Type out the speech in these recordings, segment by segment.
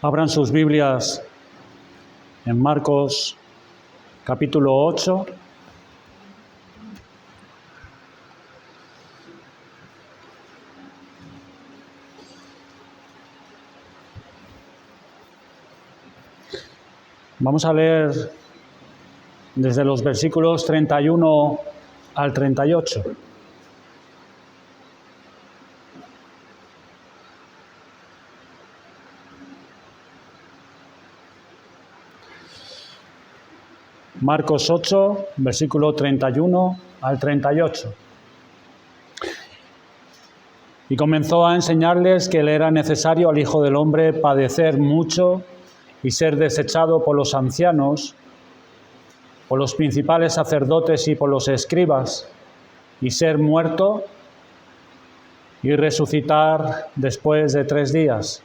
Abran sus Biblias en Marcos capítulo 8. Vamos a leer desde los versículos 31 al 38. Marcos 8, versículo 31 al 38. Y comenzó a enseñarles que le era necesario al Hijo del Hombre padecer mucho y ser desechado por los ancianos, por los principales sacerdotes y por los escribas, y ser muerto y resucitar después de 3 días.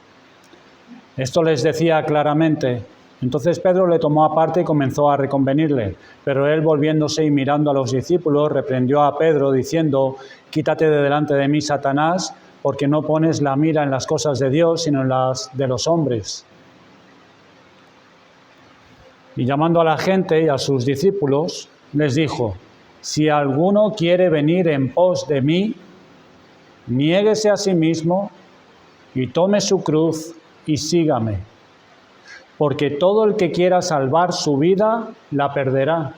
Esto les decía claramente. Entonces Pedro le tomó aparte y comenzó a reconvenirle, pero él, volviéndose y mirando a los discípulos, reprendió a Pedro diciendo: «Quítate de delante de mí, Satanás, porque no pones la mira en las cosas de Dios, sino en las de los hombres». Y llamando a la gente y a sus discípulos, les dijo: «Si alguno quiere venir en pos de mí, niéguese a sí mismo y tome su cruz y sígame. Porque todo el que quiera salvar su vida, la perderá.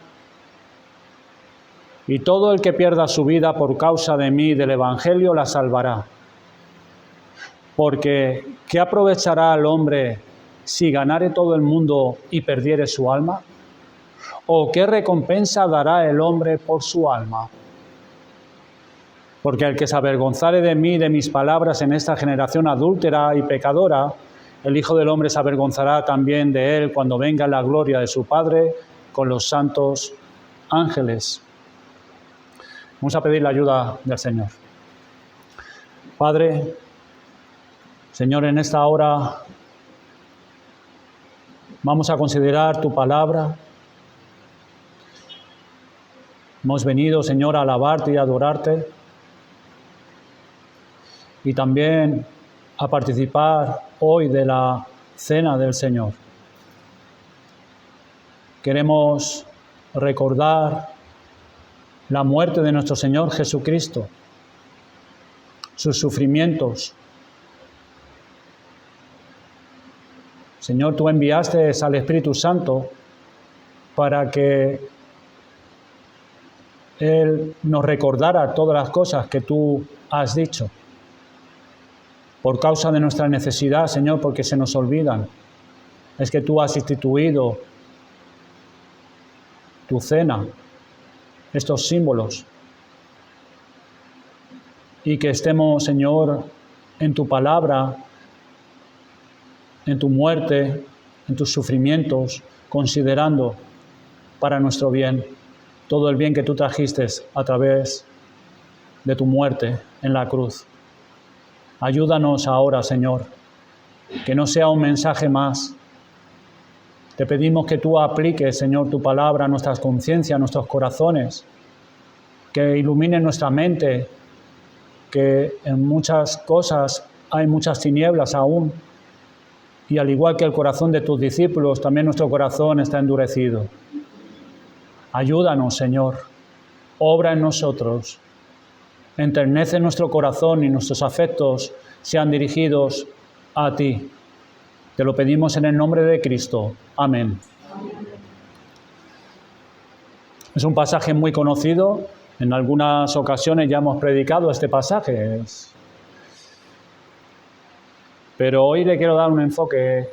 Y todo el que pierda su vida por causa de mí y del Evangelio, la salvará. Porque, ¿qué aprovechará al hombre si ganare todo el mundo y perdiere su alma? ¿O qué recompensa dará el hombre por su alma? Porque el que se avergonzare de mí y de mis palabras en esta generación adúltera y pecadora, el Hijo del Hombre se avergonzará también de él cuando venga la gloria de su Padre con los santos ángeles». Vamos a pedir la ayuda del Señor. Padre, Señor, en esta hora vamos a considerar tu palabra. Hemos venido, Señor, a alabarte y a adorarte, y también a participar hoy de la cena del Señor. Queremos recordar la muerte de nuestro Señor Jesucristo, sus sufrimientos. Señor, tú enviaste al Espíritu Santo para que Él nos recordara todas las cosas que tú has dicho. Por causa de nuestra necesidad, Señor, porque se nos olvidan, es que tú has instituido tu cena, estos símbolos, y que estemos, Señor, en tu palabra, en tu muerte, en tus sufrimientos, considerando para nuestro bien todo el bien que tú trajiste a través de tu muerte en la cruz. Ayúdanos ahora, Señor, que no sea un mensaje más. Te pedimos que tú apliques, Señor, tu palabra a nuestras conciencias, a nuestros corazones, que ilumine nuestra mente, que en muchas cosas hay muchas tinieblas aún, y al igual que el corazón de tus discípulos, también nuestro corazón está endurecido. Ayúdanos, Señor, obra en nosotros. Enternece nuestro corazón y nuestros afectos sean dirigidos a ti. Te lo pedimos en el nombre de Cristo. Amén. Es un pasaje muy conocido. En algunas ocasiones ya hemos predicado este pasaje. Pero hoy le quiero dar un enfoque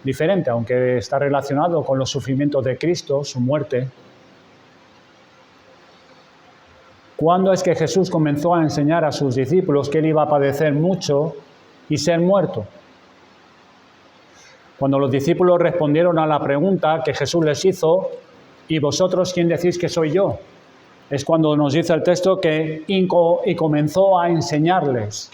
diferente, aunque está relacionado con los sufrimientos de Cristo, su muerte. ¿Cuándo es que Jesús comenzó a enseñar a sus discípulos que Él iba a padecer mucho y ser muerto? Cuando los discípulos respondieron a la pregunta que Jesús les hizo: ¿y vosotros quién decís que soy yo? Es cuando nos dice el texto que y comenzó a enseñarles.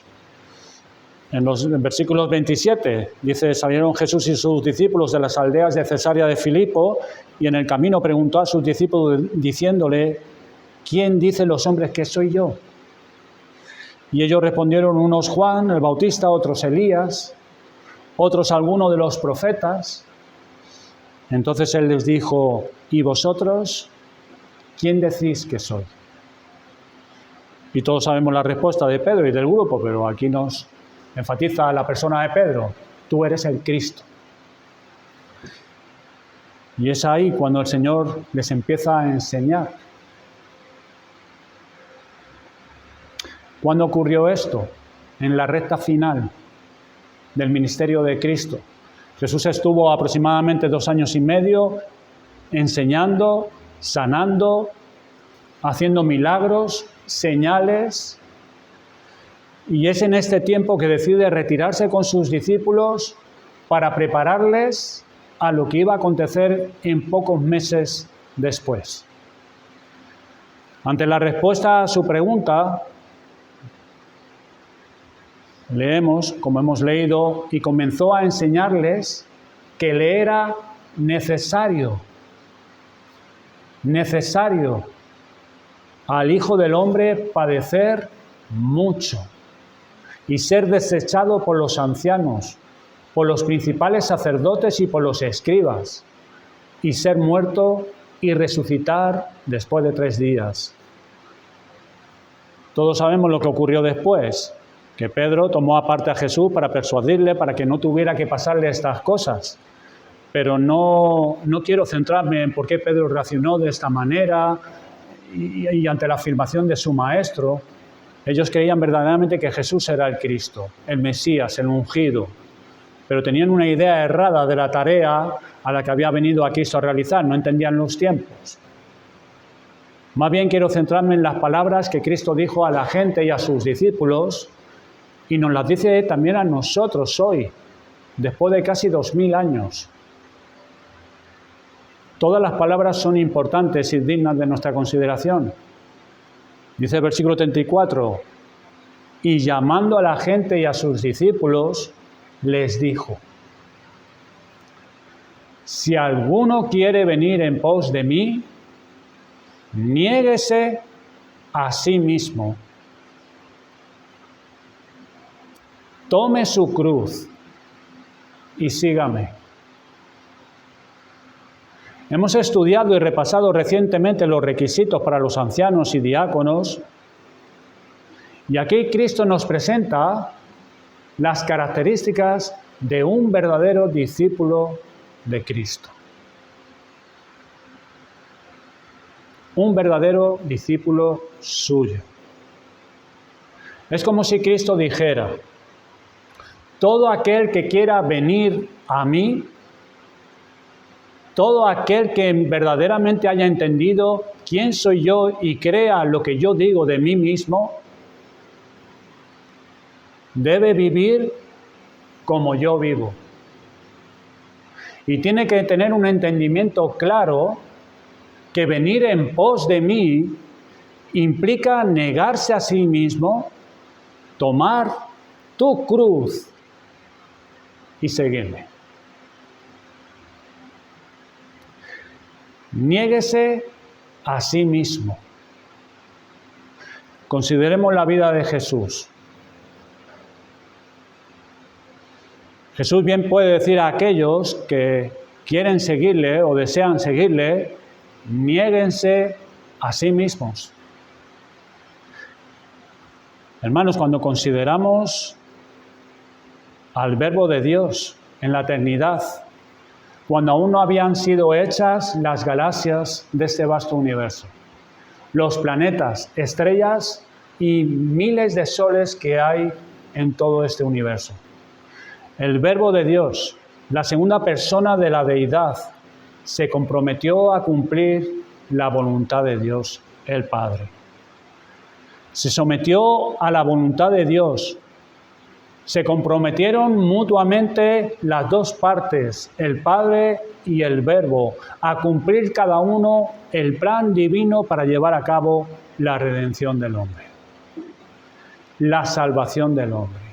En los versículos 27 dice: salieron Jesús y sus discípulos de las aldeas de Cesarea de Filipo, y en el camino preguntó a sus discípulos diciéndole: ¿quién dicen los hombres que soy yo? Y ellos respondieron, unos Juan el Bautista, otros Elías, otros alguno de los profetas. Entonces él les dijo, ¿y vosotros quién decís que soy? Y todos sabemos la respuesta de Pedro y del grupo, pero aquí nos enfatiza la persona de Pedro. Tú eres el Cristo. Y es ahí cuando el Señor les empieza a enseñar. ¿Cuándo ocurrió esto? En la recta final del ministerio de Cristo. Jesús estuvo aproximadamente 2 años y medio enseñando, sanando, haciendo milagros, señales. Y es en este tiempo que decide retirarse con sus discípulos para prepararles a lo que iba a acontecer en pocos meses después. Ante la respuesta a su pregunta, leemos, como hemos leído, y comenzó a enseñarles que le era necesario al Hijo del Hombre padecer mucho y ser desechado por los ancianos, por los principales sacerdotes y por los escribas, y ser muerto y resucitar después de 3 días. Todos sabemos lo que ocurrió después, que Pedro tomó aparte a Jesús para persuadirle, para que no tuviera que pasarle estas cosas. Pero no quiero centrarme en por qué Pedro reaccionó de esta manera y ante la afirmación de su maestro. Ellos creían verdaderamente que Jesús era el Cristo, el Mesías, el ungido, pero tenían una idea errada de la tarea a la que había venido a Cristo a realizar, no entendían los tiempos. Más bien quiero centrarme en las palabras que Cristo dijo a la gente y a sus discípulos, y nos las dice también a nosotros hoy, después de casi 2000 años. Todas las palabras son importantes y dignas de nuestra consideración. Dice el versículo 34, y llamando a la gente y a sus discípulos, les dijo, si alguno quiere venir en pos de mí, niéguese a sí mismo, tome su cruz y sígame. Hemos estudiado y repasado recientemente los requisitos para los ancianos y diáconos, y aquí Cristo nos presenta las características de un verdadero discípulo de Cristo. Un verdadero discípulo suyo. Es como si Cristo dijera, todo aquel que quiera venir a mí, todo aquel que verdaderamente haya entendido quién soy yo y crea lo que yo digo de mí mismo, debe vivir como yo vivo. Y tiene que tener un entendimiento claro que venir en pos de mí implica negarse a sí mismo, tomar tu cruz y seguirme. Niéguese a sí mismo. Consideremos la vida de Jesús. Jesús bien puede decir a aquellos que quieren seguirle o desean seguirle, niéguense a sí mismos. Hermanos, cuando consideramos al Verbo de Dios en la eternidad, cuando aún no habían sido hechas las galaxias de este vasto universo, los planetas, estrellas y miles de soles que hay en todo este universo. El Verbo de Dios, la segunda persona de la deidad, se comprometió a cumplir la voluntad de Dios, el Padre. Se sometió a la voluntad de Dios. Se comprometieron mutuamente las dos partes, el Padre y el Verbo, a cumplir cada uno el plan divino para llevar a cabo la redención del hombre, la salvación del hombre.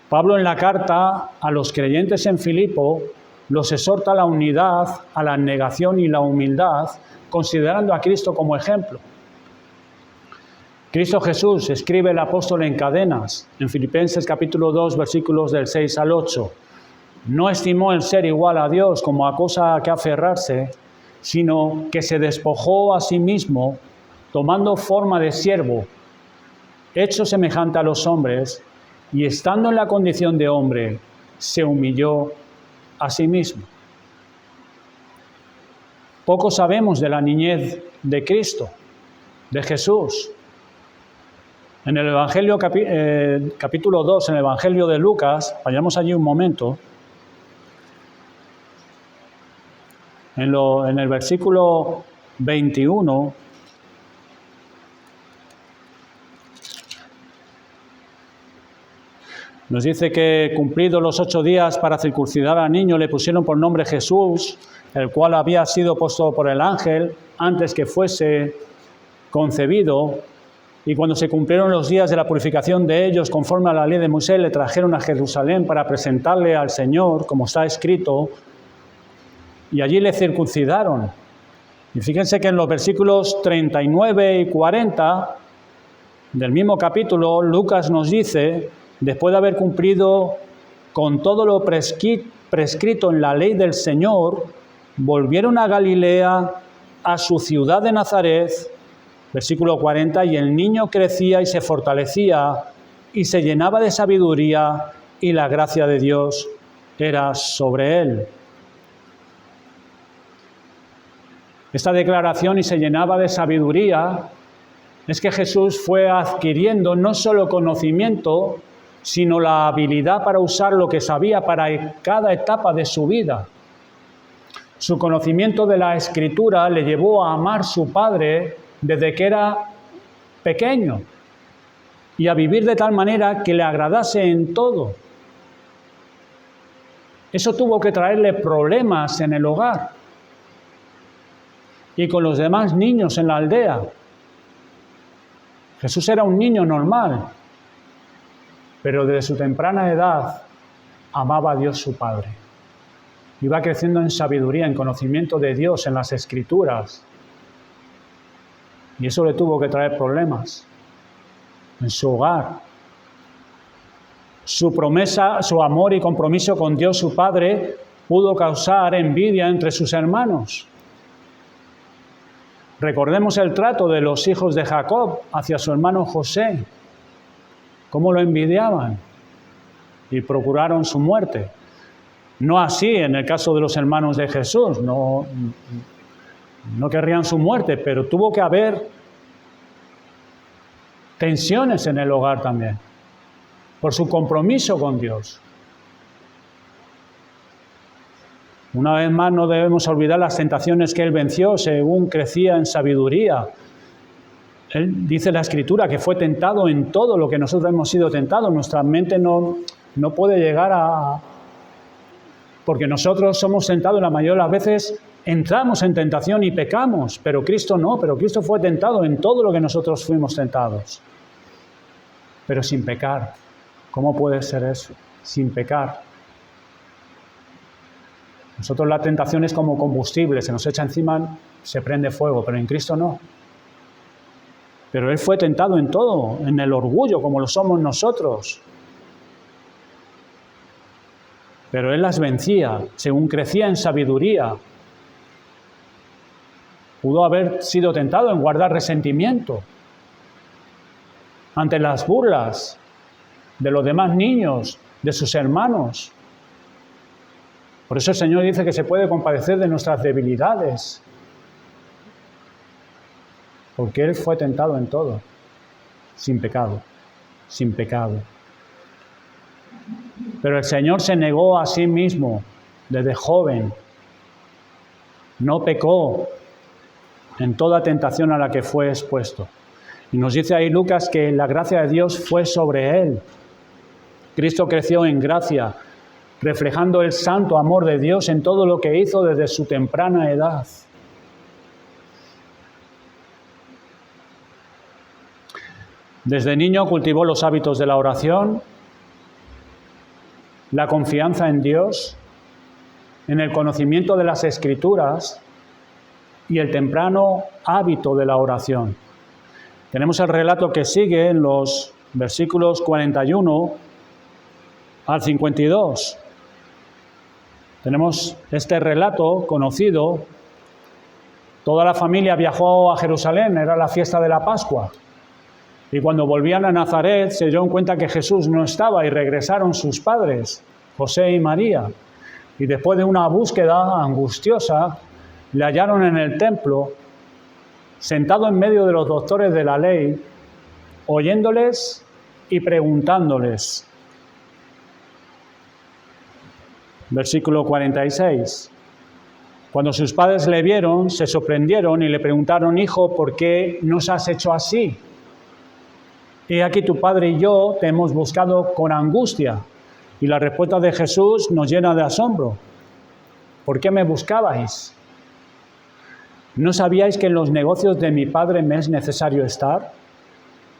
Pablo en la carta a los creyentes en Filipo los exhorta a la unidad, a la abnegación y la humildad, considerando a Cristo como ejemplo. Cristo Jesús, escribe el apóstol en cadenas, en Filipenses capítulo 2, versículos del 6 al 8. No estimó el ser igual a Dios como a cosa a que aferrarse, sino que se despojó a sí mismo, tomando forma de siervo, hecho semejante a los hombres, y estando en la condición de hombre, se humilló a sí mismo. Poco sabemos de la niñez de Cristo, de Jesús. En el Evangelio, capítulo 2, en el Evangelio de Lucas, vayamos allí un momento, en el versículo 21, nos dice que cumplidos los 8 días para circuncidar al niño, le pusieron por nombre Jesús, el cual había sido puesto por el ángel antes que fuese concebido. Y cuando se cumplieron los días de la purificación de ellos, conforme a la ley de Moisés, le trajeron a Jerusalén para presentarle al Señor, como está escrito, y allí le circuncidaron. Y fíjense que en los versículos 39 y 40 del mismo capítulo, Lucas nos dice, después de haber cumplido con todo lo prescrito en la ley del Señor, volvieron a Galilea, a su ciudad de Nazaret, versículo 40, y el niño crecía y se fortalecía y se llenaba de sabiduría y la gracia de Dios era sobre él. Esta declaración, y se llenaba de sabiduría, es que Jesús fue adquiriendo no solo conocimiento, sino la habilidad para usar lo que sabía para cada etapa de su vida. Su conocimiento de la Escritura le llevó a amar a su Padre desde que era pequeño y a vivir de tal manera que le agradase en todo. Eso tuvo que traerle problemas en el hogar y con los demás niños en la aldea. Jesús era un niño normal, pero desde su temprana edad amaba a Dios su Padre. Iba creciendo en sabiduría, en conocimiento de Dios, en las Escrituras. Y eso le tuvo que traer problemas en su hogar. Su promesa, su amor y compromiso con Dios su Padre pudo causar envidia entre sus hermanos. Recordemos el trato de los hijos de Jacob hacia su hermano José. Cómo lo envidiaban y procuraron su muerte. No así en el caso de los hermanos de Jesús, no querrían su muerte, pero tuvo que haber tensiones en el hogar también, por su compromiso con Dios. Una vez más, no debemos olvidar las tentaciones que él venció según crecía en sabiduría. Él dice la Escritura que fue tentado en todo lo que nosotros hemos sido tentados. Nuestra mente no puede llegar a... Porque nosotros somos tentados la mayoría de las veces, entramos en tentación y pecamos, pero Cristo no, pero Cristo fue tentado en todo lo que nosotros fuimos tentados, pero sin pecar. ¿Cómo puede ser eso? Sin pecar. Nosotros la tentación es como combustible, se nos echa encima, se prende fuego, pero en Cristo no. Pero Él fue tentado en todo, en el orgullo, como lo somos nosotros. Pero Él las vencía, según crecía en sabiduría. Pudo haber sido tentado en guardar resentimiento ante las burlas de los demás niños, de sus hermanos. Por eso el Señor dice que se puede compadecer de nuestras debilidades, porque Él fue tentado en todo, sin pecado, sin pecado. Pero el Señor se negó a sí mismo desde joven. No pecó en toda tentación a la que fue expuesto. Y nos dice ahí Lucas que la gracia de Dios fue sobre Él. Cristo creció en gracia, reflejando el santo amor de Dios en todo lo que hizo desde su temprana edad. Desde niño cultivó los hábitos de la oración, la confianza en Dios, en el conocimiento de las Escrituras y el temprano hábito de la oración. Tenemos el relato que sigue en los versículos 41 al 52. Tenemos este relato conocido. Toda la familia viajó a Jerusalén, era la fiesta de la Pascua. Y cuando volvían a Nazaret se dieron cuenta que Jesús no estaba y regresaron sus padres, José y María. Y después de una búsqueda angustiosa, le hallaron en el templo, sentado en medio de los doctores de la ley, oyéndoles y preguntándoles. Versículo 46. Cuando sus padres le vieron, se sorprendieron y le preguntaron: Hijo, ¿por qué nos has hecho así? He aquí tu padre y yo te hemos buscado con angustia. Y la respuesta de Jesús nos llena de asombro. ¿Por qué me buscabais? ¿No sabíais que en los negocios de mi padre me es necesario estar?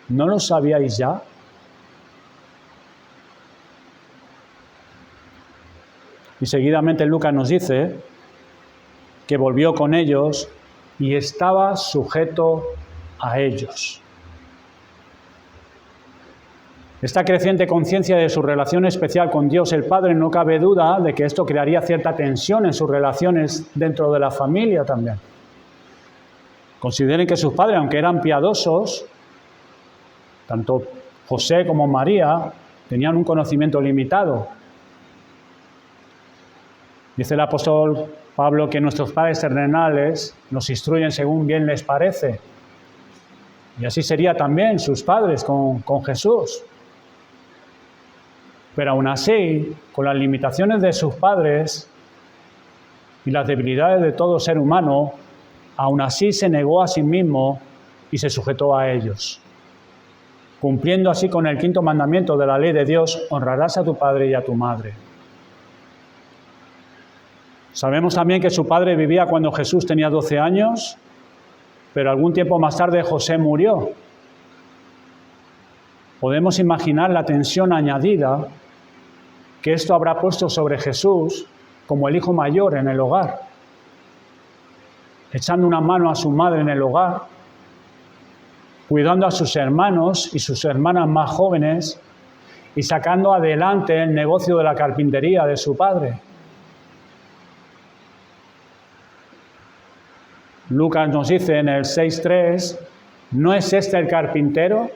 ¿No lo sabíais ya? Y seguidamente Lucas nos dice que volvió con ellos y estaba sujeto a ellos. Esta creciente conciencia de su relación especial con Dios el Padre, no cabe duda de que esto crearía cierta tensión en sus relaciones dentro de la familia también. Consideren que sus padres, aunque eran piadosos, tanto José como María, tenían un conocimiento limitado. Dice el apóstol Pablo que nuestros padres terrenales nos instruyen según bien les parece. Y así sería también sus padres con Jesús. Pero aún así, con las limitaciones de sus padres y las debilidades de todo ser humano, aún así se negó a sí mismo y se sujetó a ellos. Cumpliendo así con el quinto mandamiento de la ley de Dios: honrarás a tu padre y a tu madre. Sabemos también que su padre vivía cuando Jesús tenía 12 años, pero algún tiempo más tarde José murió. Podemos imaginar la tensión añadida que esto habrá puesto sobre Jesús como el hijo mayor en el hogar, echando una mano a su madre en el hogar, cuidando a sus hermanos y sus hermanas más jóvenes y sacando adelante el negocio de la carpintería de su padre. Lucas nos dice en el 6:3, ¿no es este el carpintero,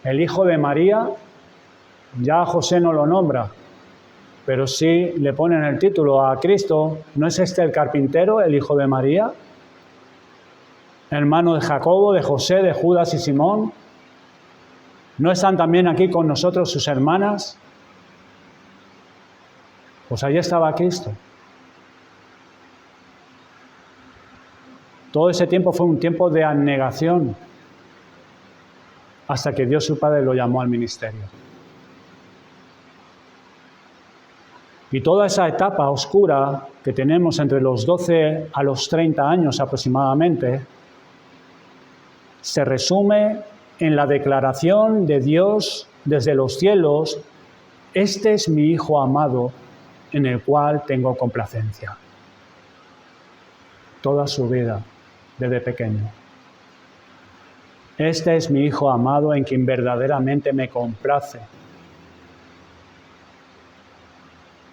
el hijo de María? Ya José no lo nombra, pero sí le ponen el título a Cristo: ¿no es este el carpintero, el hijo de María? Hermano de Jacobo, de José, de Judas y Simón. ¿No están también aquí con nosotros sus hermanas? Pues allí estaba Cristo. Todo ese tiempo fue un tiempo de abnegación, hasta que Dios su Padre lo llamó al ministerio. Y toda esa etapa oscura que tenemos entre los 12 a los 30 años aproximadamente, se resume en la declaración de Dios desde los cielos: este es mi Hijo amado, en el cual tengo complacencia. Toda su vida, desde pequeño. Este es mi Hijo amado, en quien verdaderamente me complace.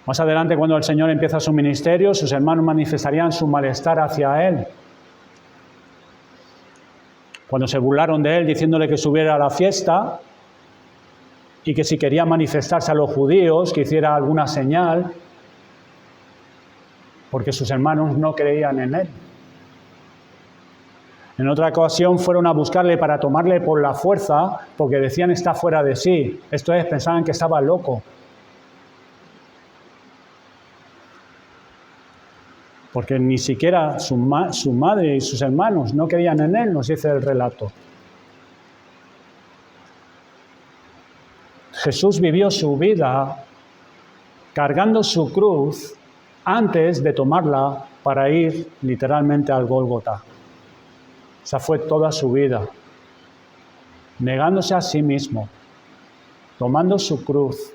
Más adelante, cuando el Señor empieza su ministerio, sus hermanos manifestarían su malestar hacia Él. Cuando se burlaron de Él diciéndole que subiera a la fiesta y que si quería manifestarse a los judíos, que hiciera alguna señal, porque sus hermanos no creían en Él. En otra ocasión fueron a buscarle para tomarle por la fuerza, porque decían: está fuera de sí. Esto es, pensaban que estaba loco. Porque ni siquiera su madre y sus hermanos no creían en Él, nos dice el relato. Jesús vivió su vida cargando su cruz antes de tomarla para ir literalmente al Gólgota. Esa fue toda su vida, negándose a sí mismo, tomando su cruz.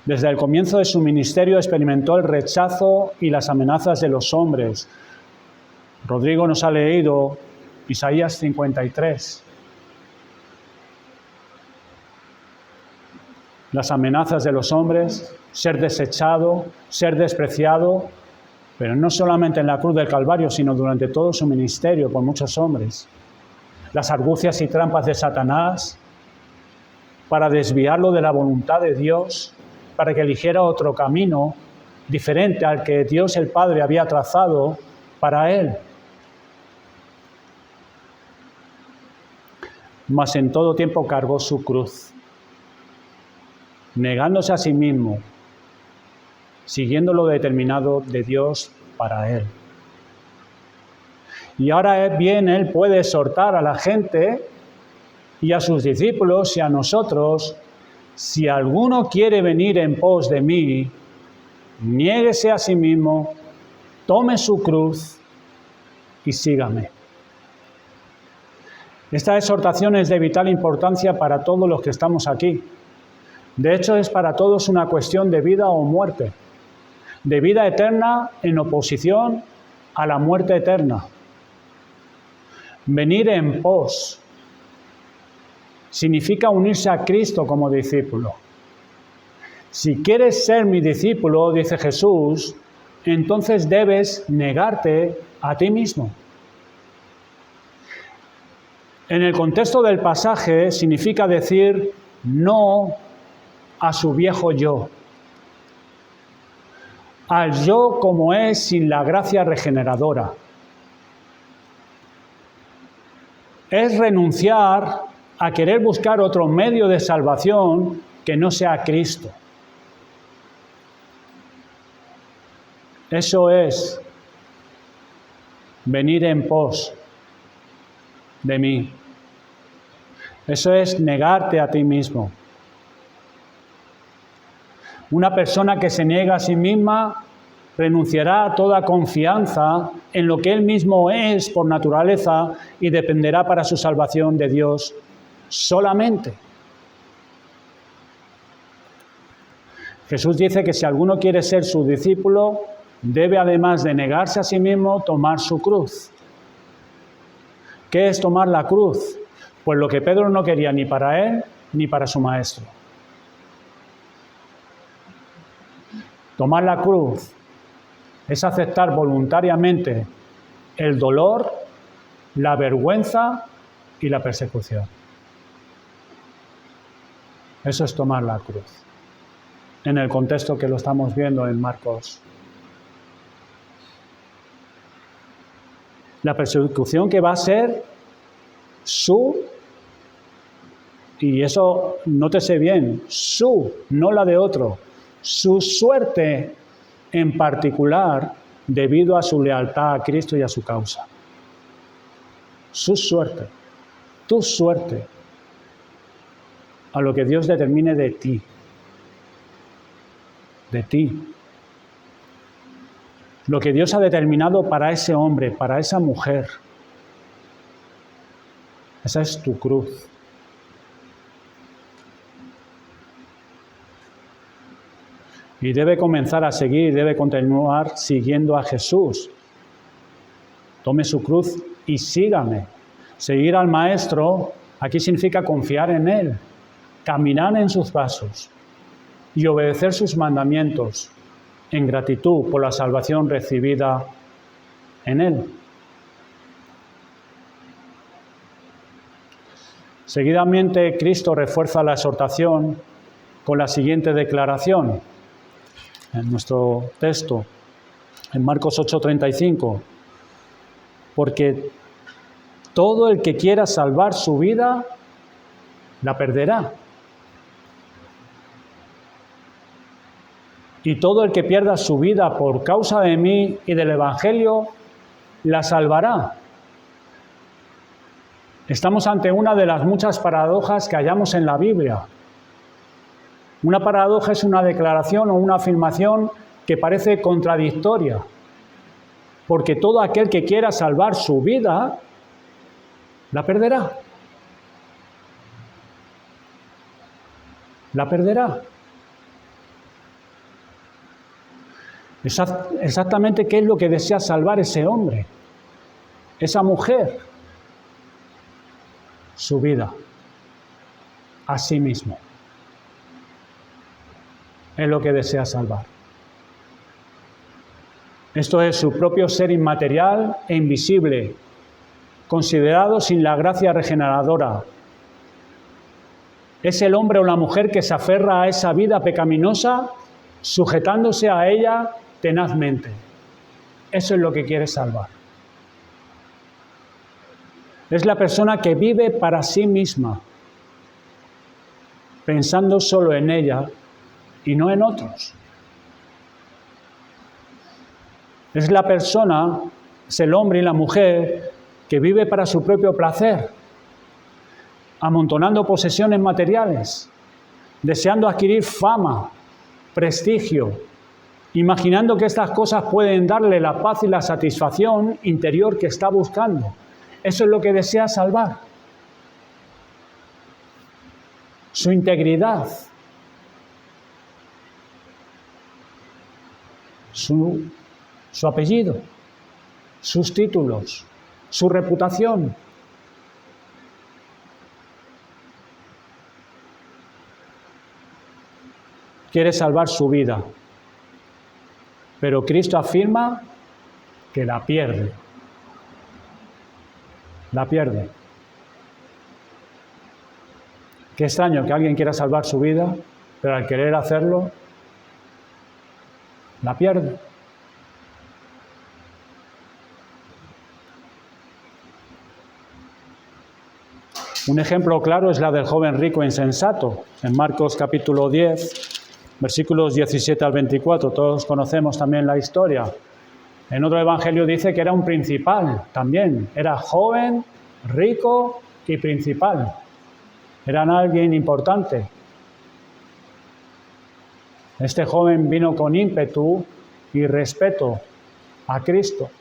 Desde el comienzo de su ministerio experimentó el rechazo y las amenazas de los hombres. Rodrigo nos ha leído Isaías 53. Las amenazas de los hombres, ser desechado, ser despreciado, pero no solamente en la cruz del Calvario, sino durante todo su ministerio por muchos hombres. Las argucias y trampas de Satanás para desviarlo de la voluntad de Dios, para que eligiera otro camino diferente al que Dios el Padre había trazado para él. Mas en todo tiempo cargó su cruz, negándose a sí mismo, siguiendo lo determinado de Dios para él. Y ahora bien, él puede exhortar a la gente y a sus discípulos y a nosotros: si alguno quiere venir en pos de mí, niéguese a sí mismo, tome su cruz y sígame. Esta exhortación es de vital importancia para todos los que estamos aquí. De hecho, es para todos una cuestión de vida o muerte, de vida eterna en oposición a la muerte eterna. Venir en pos significa unirse a Cristo como discípulo. Si quieres ser mi discípulo, dice Jesús, entonces debes negarte a ti mismo. En el contexto del pasaje significa decir no a su viejo yo, al yo como es sin la gracia regeneradora. Es renunciar a querer buscar otro medio de salvación que no sea Cristo. Eso es venir en pos de mí. Eso es negarte a ti mismo. Una persona que se niega a sí misma renunciará a toda confianza en lo que él mismo es por naturaleza y dependerá para su salvación de Dios solamente. Jesús dice que si alguno quiere ser su discípulo, debe, además de negarse a sí mismo, tomar su cruz. ¿Qué es tomar la cruz? Pues lo que Pedro no quería ni para él ni para su maestro. Tomar la cruz es aceptar voluntariamente el dolor, la vergüenza y la persecución. Eso es tomar la cruz, en el contexto que lo estamos viendo en Marcos. La persecución que va a ser y eso nótese bien, no la de otro, su suerte en particular debido a su lealtad a Cristo y a su causa. Su suerte, tu suerte, a lo que Dios determine de ti. De ti. Lo que Dios ha determinado para ese hombre, para esa mujer. Esa es tu cruz. Y debe comenzar a seguir, debe continuar siguiendo a Jesús. Tome su cruz y sígame. Seguir al Maestro, aquí significa confiar en Él, caminar en sus pasos y obedecer sus mandamientos en gratitud por la salvación recibida en Él. Seguidamente, Cristo refuerza la exhortación con la siguiente declaración. En nuestro texto, en Marcos 8:35, porque todo el que quiera salvar su vida, la perderá. Y todo el que pierda su vida por causa de mí y del Evangelio, la salvará. Estamos ante una de las muchas paradojas que hallamos en la Biblia. Una paradoja es una declaración o una afirmación que parece contradictoria, porque todo aquel que quiera salvar su vida, la perderá. La perderá. Exactamente qué es lo que desea salvar ese hombre, esa mujer. su vida a sí mismo. Es lo que desea salvar. Esto es su propio ser inmaterial e invisible, considerado sin la gracia regeneradora. Es el hombre o la mujer que se aferra a esa vida pecaminosa, sujetándose a ella tenazmente. Eso es lo que quiere salvar. Es la persona que vive para sí misma, pensando solo en ella y no en otros. Es la persona, es el hombre y la mujer que vive para su propio placer, amontonando posesiones materiales, deseando adquirir fama, prestigio, imaginando que estas cosas pueden darle la paz y la satisfacción interior que está buscando. Eso es lo que desea salvar. Su integridad, su apellido, sus títulos, su reputación. Quiere salvar su vida, pero Cristo afirma que la pierde. La pierde. Qué extraño que alguien quiera salvar su vida, pero al querer hacerlo, la pierde. Un ejemplo claro es la del joven rico e insensato, en Marcos capítulo 10, versículos 17 al 24. Todos conocemos también la historia. En otro evangelio dice que era un principal también. Era joven, rico y principal. Eran alguien importante. Este joven vino con ímpetu y respeto a Cristo.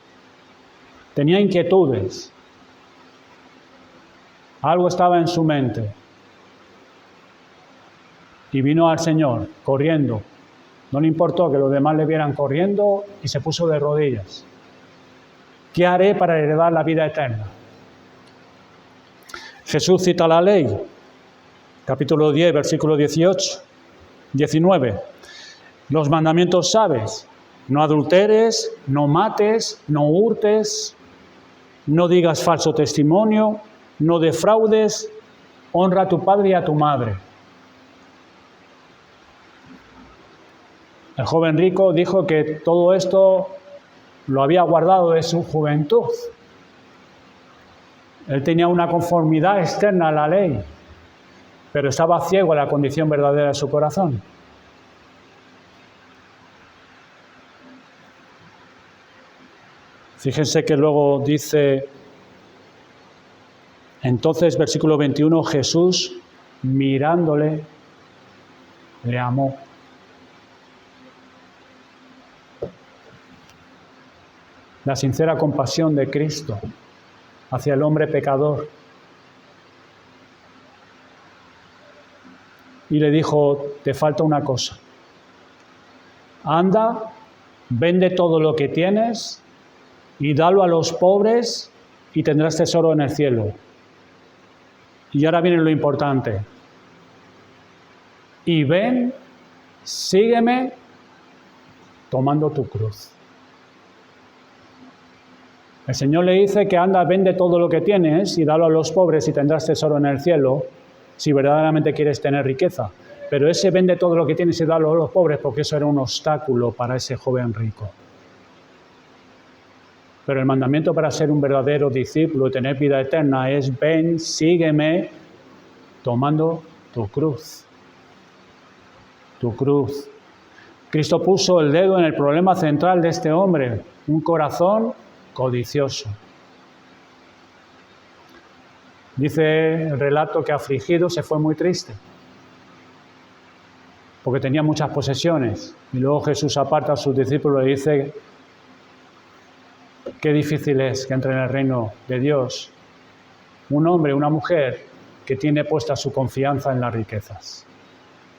Tenía inquietudes. Algo estaba en su mente. Y vino al Señor corriendo. No le importó que los demás le vieran corriendo y se puso de rodillas. ¿Qué haré para heredar la vida eterna? Jesús cita la ley, capítulo 10, versículo 19. Los mandamientos sabes: no adulteres, no mates, no hurtes, no digas falso testimonio, no defraudes, honra a tu padre y a tu madre. El joven rico dijo que todo esto lo había guardado de su juventud. Él tenía una conformidad externa a la ley, pero estaba ciego a la condición verdadera de su corazón. Fíjense que luego dice, entonces, versículo 21, Jesús, mirándole, le amó. La sincera compasión de Cristo hacia el hombre pecador. Y le dijo, te falta una cosa. Anda, vende todo lo que tienes y dalo a los pobres y tendrás tesoro en el cielo. Y ahora viene lo importante. Y ven, sígueme tomando tu cruz. El Señor le dice que anda, vende todo lo que tienes y dalo a los pobres y tendrás tesoro en el cielo, si verdaderamente quieres tener riqueza. Pero ese vende todo lo que tienes y dalo a los pobres, porque eso era un obstáculo para ese joven rico. Pero el mandamiento para ser un verdadero discípulo y tener vida eterna es ven, sígueme, tomando tu cruz. Tu cruz. Cristo puso el dedo en el problema central de este hombre, un corazón codicioso. Dice el relato que afligido se fue muy triste, porque tenía muchas posesiones. Y luego Jesús aparta a sus discípulos y dice, qué difícil es que entre en el reino de Dios un hombre, una mujer que tiene puesta su confianza en las riquezas.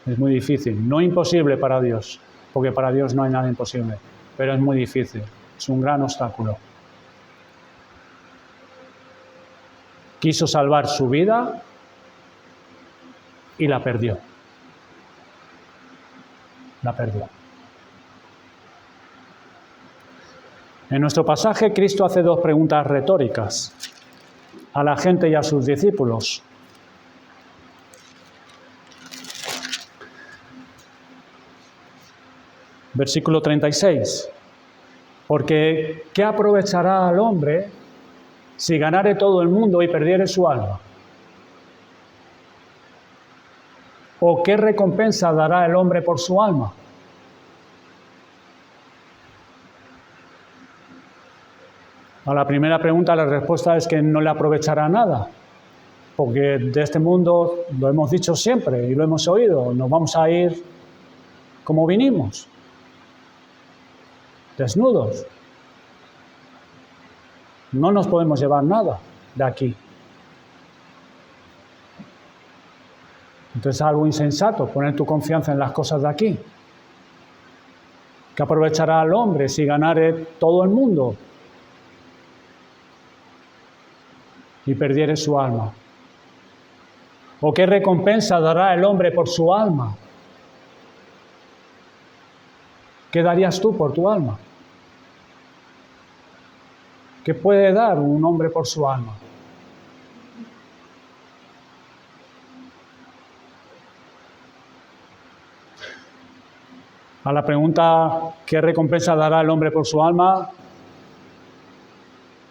Es muy difícil, no imposible para Dios, porque para Dios no hay nada imposible, pero es muy difícil, es un gran obstáculo. Quiso salvar su vida y la perdió. La perdió. En nuestro pasaje, Cristo hace dos preguntas retóricas a la gente y a sus discípulos. Versículo 36. Porque, ¿qué aprovechará al hombre si ganare todo el mundo y perdiere su alma? ¿O qué recompensa dará el hombre por su alma? A la primera pregunta la respuesta es que no le aprovechará nada, porque de este mundo, lo hemos dicho siempre y lo hemos oído, nos vamos a ir como vinimos, desnudos. No nos podemos llevar nada de aquí. Entonces es algo insensato poner tu confianza en las cosas de aquí. ¿Qué aprovechará al hombre si ganare todo el mundo y perdiere su alma? ¿O qué recompensa dará el hombre por su alma? ¿Qué darías tú por tu alma? ¿Qué puede dar un hombre por su alma? A la pregunta, ¿qué recompensa dará el hombre por su alma?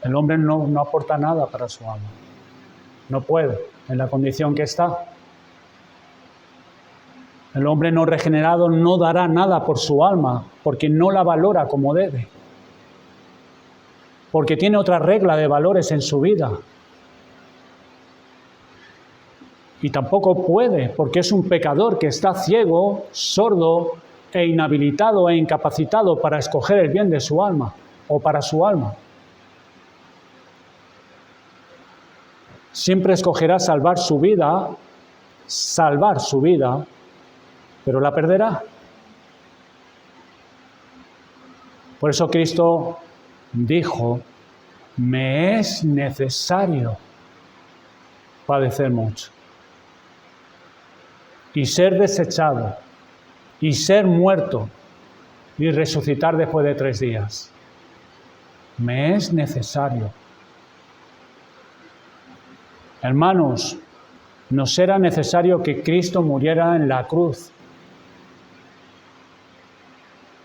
El hombre no aporta nada para su alma. No puede, en la condición que está. El hombre no regenerado no dará nada por su alma, porque no la valora como debe. Porque tiene otra regla de valores en su vida. Y tampoco puede, porque es un pecador que está ciego, sordo e inhabilitado e incapacitado para escoger el bien de su alma o para su alma. Siempre escogerá salvar su vida, pero la perderá. Por eso Cristo dijo, me es necesario padecer mucho y ser desechado y ser muerto y resucitar después de 3 días. Me es necesario. Hermanos, nos era necesario que Cristo muriera en la cruz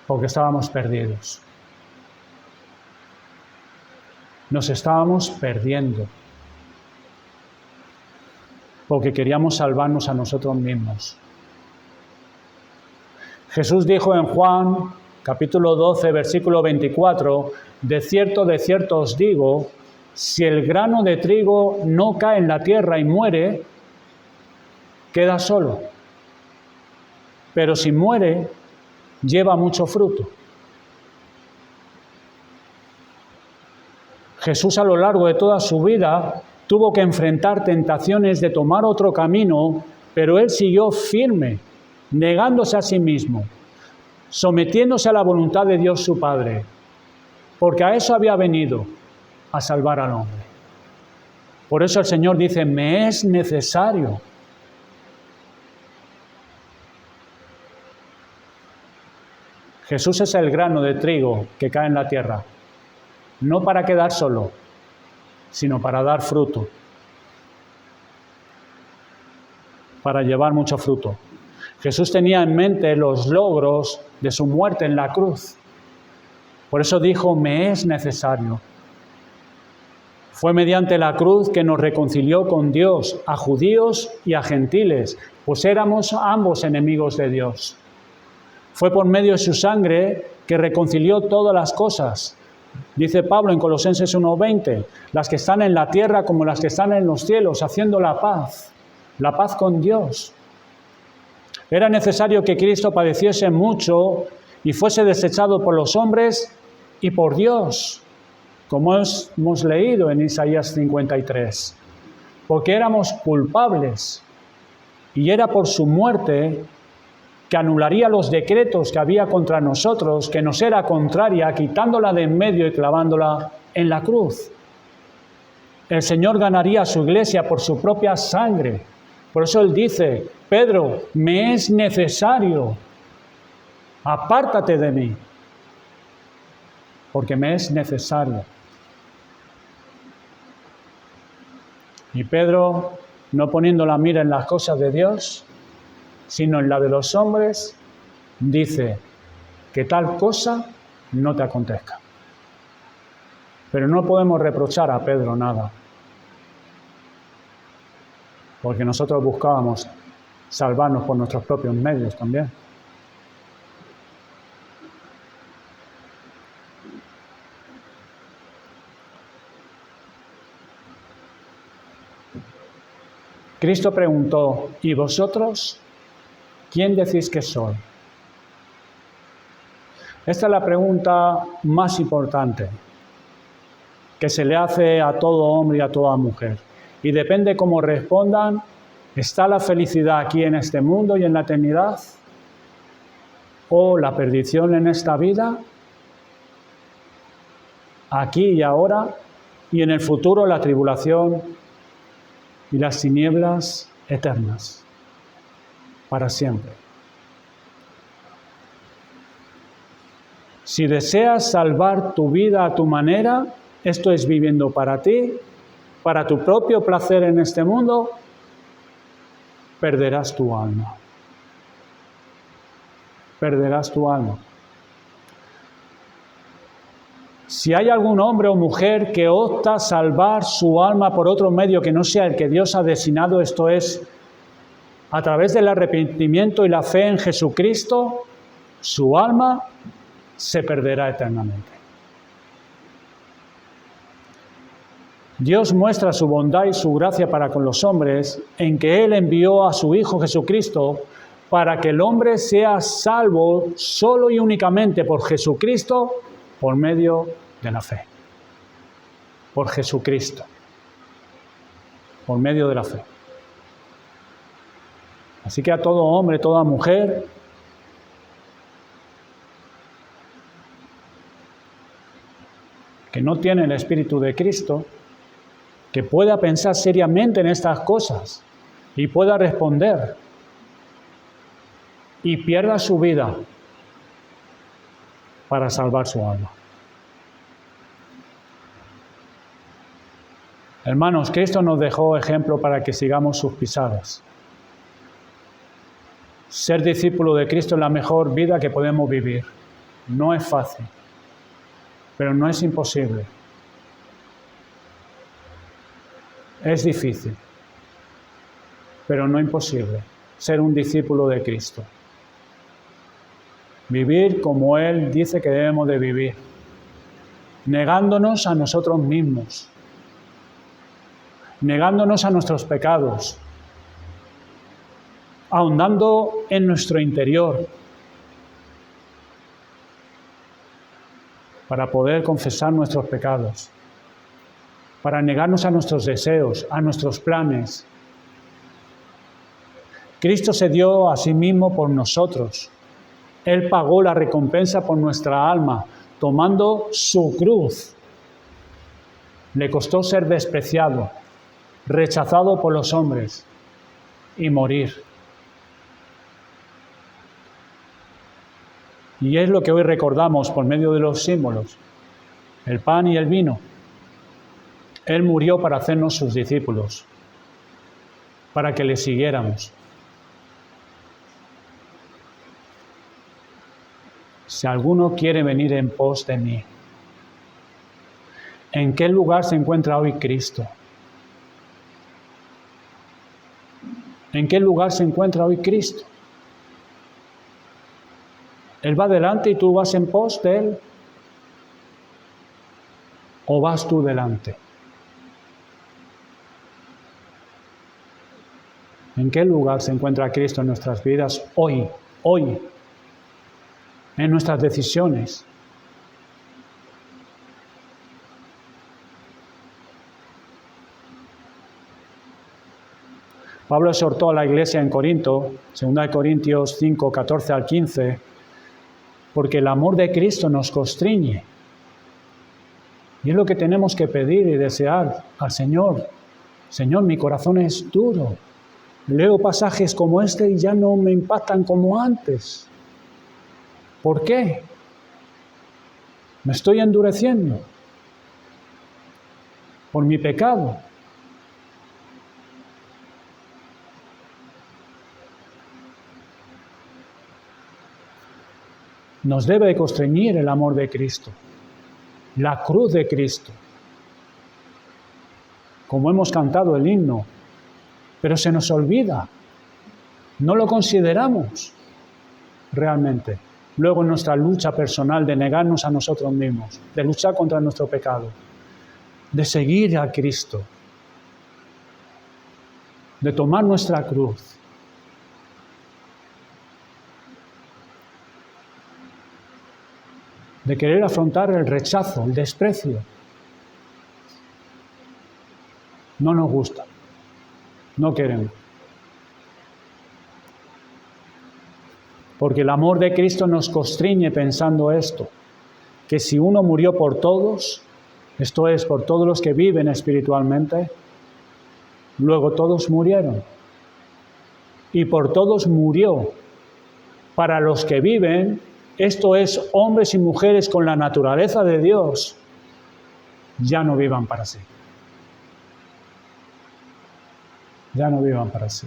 porque estábamos perdidos. Nos estábamos perdiendo porque queríamos salvarnos a nosotros mismos. Jesús dijo en Juan, capítulo 12, versículo 24, de cierto os digo, si el grano de trigo no cae en la tierra y muere, queda solo. Pero si muere, lleva mucho fruto. Jesús a lo largo de toda su vida tuvo que enfrentar tentaciones de tomar otro camino, pero Él siguió firme, negándose a sí mismo, sometiéndose a la voluntad de Dios su Padre, porque a eso había venido, a salvar al hombre. Por eso el Señor dice, me es necesario. Jesús es el grano de trigo que cae en la tierra, no para quedar solo, sino para dar fruto, para llevar mucho fruto. Jesús tenía en mente los logros de su muerte en la cruz. Por eso dijo, me es necesario. Fue mediante la cruz que nos reconcilió con Dios, a judíos y a gentiles, pues éramos ambos enemigos de Dios. Fue por medio de su sangre que reconcilió todas las cosas. Dice Pablo en Colosenses 1:20, las que están en la tierra como las que están en los cielos, haciendo la paz con Dios. Era necesario que Cristo padeciese mucho y fuese desechado por los hombres y por Dios, como hemos leído en Isaías 53, porque éramos culpables y era por su muerte que anularía los decretos que había contra nosotros, que nos era contraria, quitándola de en medio y clavándola en la cruz. El Señor ganaría a su iglesia por su propia sangre. Por eso Él dice, Pedro, me es necesario, apártate de mí, porque me es necesario. Y Pedro, no poniendo la mira en las cosas de Dios, sino en la de los hombres, dice que tal cosa no te acontezca. Pero no podemos reprochar a Pedro nada, porque nosotros buscábamos salvarnos por nuestros propios medios también. Cristo preguntó, ¿y vosotros quién decís que soy? Esta es la pregunta más importante que se le hace a todo hombre y a toda mujer. Y depende cómo respondan, ¿está la felicidad aquí en este mundo y en la eternidad? ¿O la perdición en esta vida? Aquí y ahora, y en el futuro la tribulación y las tinieblas eternas, para siempre. Si deseas salvar tu vida a tu manera, esto es viviendo para ti, para tu propio placer en este mundo, perderás tu alma. Perderás tu alma. Si hay algún hombre o mujer que opta a salvar su alma por otro medio que no sea el que Dios ha designado, esto es, a través del arrepentimiento y la fe en Jesucristo, su alma se perderá eternamente. Dios muestra su bondad y su gracia para con los hombres en que Él envió a su Hijo Jesucristo para que el hombre sea salvo solo y únicamente por Jesucristo, por medio de la fe. Por Jesucristo. Por medio de la fe. Así que a todo hombre, toda mujer, que no tiene el Espíritu de Cristo, que pueda pensar seriamente en estas cosas y pueda responder y pierda su vida para salvar su alma. Hermanos, Cristo nos dejó ejemplo para que sigamos sus pisadas. Ser discípulo de Cristo es la mejor vida que podemos vivir. No es fácil, pero no es imposible. Es difícil, pero no imposible, ser un discípulo de Cristo. Vivir como Él dice que debemos de vivir, negándonos a nosotros mismos, negándonos a nuestros pecados, ahondando en nuestro interior, para poder confesar nuestros pecados, para negarnos a nuestros deseos, a nuestros planes. Cristo se dio a sí mismo por nosotros. Él pagó la recompensa por nuestra alma, tomando su cruz. Le costó ser despreciado, rechazado por los hombres y morir. Y es lo que hoy recordamos por medio de los símbolos, el pan y el vino. Él murió para hacernos sus discípulos, para que le siguiéramos. Si alguno quiere venir en pos de mí, ¿en qué lugar se encuentra hoy Cristo? ¿En qué lugar se encuentra hoy Cristo? ¿Él va delante y tú vas en pos de Él? ¿O vas tú delante? ¿En qué lugar se encuentra Cristo en nuestras vidas hoy? Hoy. En nuestras decisiones. Pablo exhortó a la iglesia en Corinto, 2 Corintios 5, 14 al 15, porque el amor de Cristo nos constriñe, Y es lo que tenemos que pedir y desear al Señor. Señor, mi corazón es duro. Leo pasajes como este y ya no me impactan como antes. ¿Por qué? Me estoy endureciendo por mi pecado. Nos debe constreñir el amor de Cristo, la cruz de Cristo, como hemos cantado el himno, pero se nos olvida, no lo consideramos realmente. Luego en nuestra lucha personal de negarnos a nosotros mismos, de luchar contra nuestro pecado, de seguir a Cristo, de tomar nuestra cruz. De querer afrontar el rechazo, el desprecio. No nos gusta, no queremos. Porque el amor de Cristo nos constriñe pensando esto, que si uno murió por todos, esto es, por todos los que viven espiritualmente, luego todos murieron. Y por todos murió. Para los que viven, esto es, hombres y mujeres con la naturaleza de Dios, ya no vivan para sí. Ya no vivan para sí.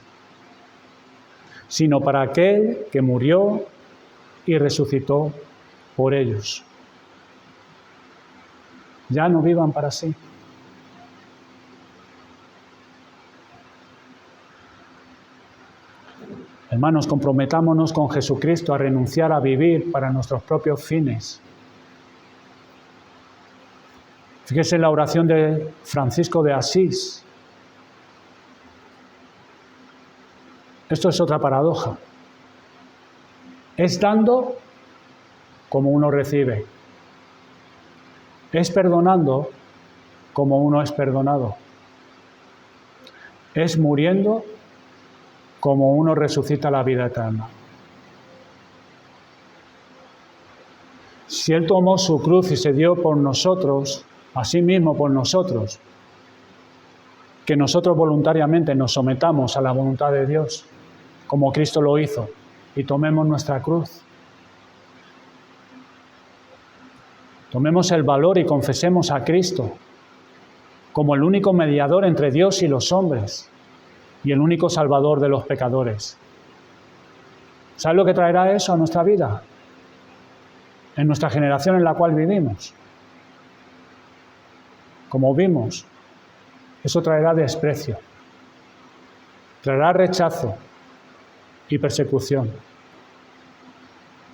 Sino para aquel que murió y resucitó por ellos. Ya no vivan para sí. Hermanos, comprometámonos con Jesucristo a renunciar a vivir para nuestros propios fines. Fíjese en la oración de Francisco de Asís. Esto es otra paradoja. Es dando como uno recibe. Es perdonando como uno es perdonado. Es muriendo como uno resucita la vida eterna. Si Él tomó su cruz y se dio por nosotros, así mismo por nosotros, que nosotros voluntariamente nos sometamos a la voluntad de Dios, como Cristo lo hizo, y tomemos nuestra cruz. Tomemos el valor y confesemos a Cristo como el único mediador entre Dios y los hombres y el único salvador de los pecadores. ¿Sabe lo que traerá eso a nuestra vida? En nuestra generación en la cual vivimos. Como vimos, eso traerá desprecio, traerá rechazo y persecución.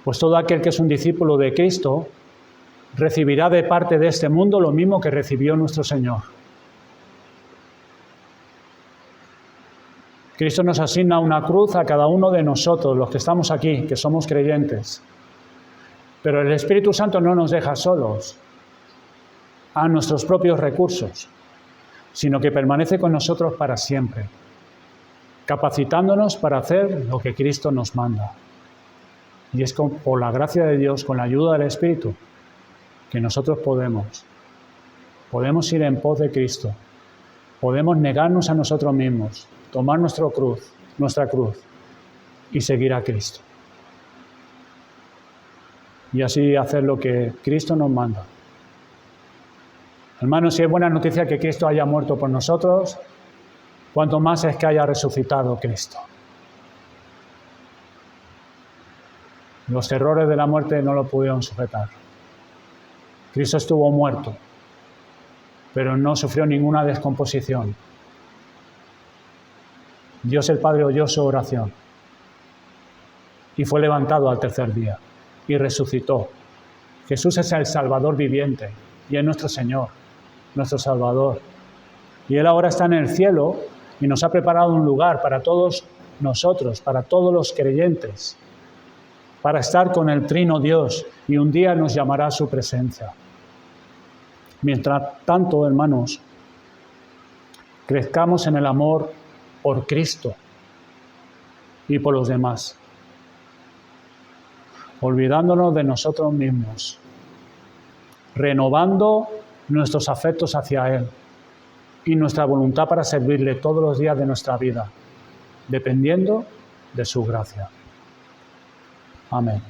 Pues todo aquel que es un discípulo de Cristo recibirá de parte de este mundo lo mismo que recibió nuestro Señor. Cristo nos asigna una cruz a cada uno de nosotros, los que estamos aquí, que somos creyentes. Pero el Espíritu Santo no nos deja solos a nuestros propios recursos, sino que permanece con nosotros para siempre, capacitándonos para hacer lo que Cristo nos manda. Y es por la gracia de Dios, con la ayuda del Espíritu, que nosotros podemos ir en pos de Cristo, podemos negarnos a nosotros mismos, tomar nuestra cruz y seguir a Cristo. Y así hacer lo que Cristo nos manda. Hermanos, si es buena noticia que Cristo haya muerto por nosotros, cuanto más es que haya resucitado Cristo. Los terrores de la muerte no lo pudieron sujetar. Cristo estuvo muerto, pero no sufrió ninguna descomposición. Dios el Padre oyó su oración y fue levantado al tercer día y resucitó. Jesús es el Salvador viviente y es nuestro Señor, nuestro Salvador. Y Él ahora está en el cielo y nos ha preparado un lugar para todos nosotros, para todos los creyentes, para estar con el Trino Dios, y un día nos llamará a su presencia. Mientras tanto, hermanos, crezcamos en el amor por Cristo y por los demás, olvidándonos de nosotros mismos, renovando nuestros afectos hacia Él y nuestra voluntad para servirle todos los días de nuestra vida, dependiendo de su gracia. Amén.